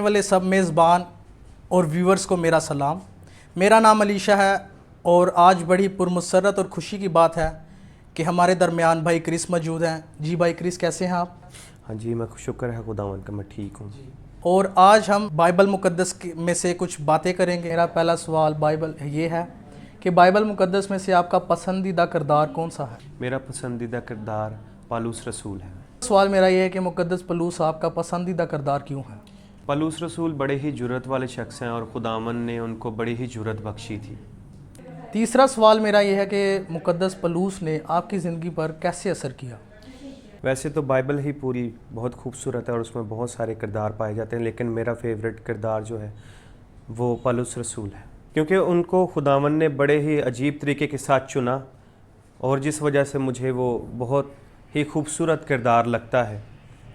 والے سب میزبان اور ویورز کو میرا سلام. میرا نام علیشہ ہے اور آج بڑی پرمسرت اور خوشی کی بات ہے کہ ہمارے درمیان بھائی کرس موجود ہیں. جی بھائی کرس کیسے ہیں آپ؟ ہاں جی میں شکر ہے خداوند کا میں ٹھیک ہوں. اور آج ہم بائبل مقدس میں سے کچھ باتیں کریں گے. میرا پہلا سوال بائبل یہ ہے کہ بائبل مقدس میں سے آپ کا پسندیدہ کردار کون سا ہے؟ میرا پسندیدہ کردار پالوس رسول ہے. سوال میرا یہ ہے کہ مقدس پولس آپ کا پسندیدہ کردار کیوں ہے؟ پالوس رسول بڑے ہی جرأت والے شخص ہیں اور خداوند نے ان کو بڑی ہی جرأت بخشی تھی. تیسرا سوال میرا یہ ہے کہ مقدس پولس نے آپ کی زندگی پر کیسے اثر کیا؟ ویسے تو بائبل ہی پوری بہت خوبصورت ہے اور اس میں بہت سارے کردار پائے جاتے ہیں، لیکن میرا فیوریٹ کردار جو ہے وہ پالوس رسول ہے، کیونکہ ان کو خداوند نے بڑے ہی عجیب طریقے کے ساتھ چنا اور جس وجہ سے مجھے وہ بہت ہی خوبصورت کردار لگتا ہے،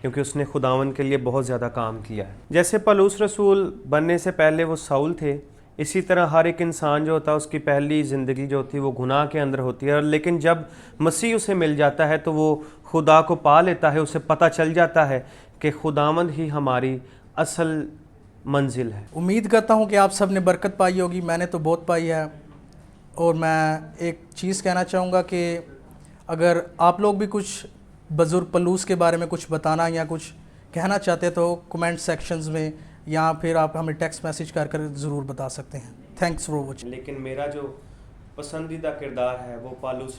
کیونکہ اس نے خداوند کے لیے بہت زیادہ کام کیا ہے. جیسے پالوس رسول بننے سے پہلے وہ ساؤل تھے، اسی طرح ہر ایک انسان جو ہوتا ہے اس کی پہلی زندگی جو ہوتی ہے وہ گناہ کے اندر ہوتی ہے، لیکن جب مسیح اسے مل جاتا ہے تو وہ خدا کو پا لیتا ہے، اسے پتہ چل جاتا ہے کہ خداوند ہی ہماری اصل منزل ہے. امید کرتا ہوں کہ آپ سب نے برکت پائی ہوگی. میں نے تو بہت پائی ہے. اور میں ایک چیز کہنا چاہوں گا کہ اگر آپ لوگ بھی کچھ بزرگ پولس کے بارے میں کچھ بتانا یا کچھ کہنا چاہتے تو کمنٹ سیکشنز میں یا پھر آپ ہمیں ٹیکسٹ میسیج کر ضرور بتا سکتے ہیں. Thanks for watching. لیکن میرا جو پسندیدہ کردار ہے وہ پالوس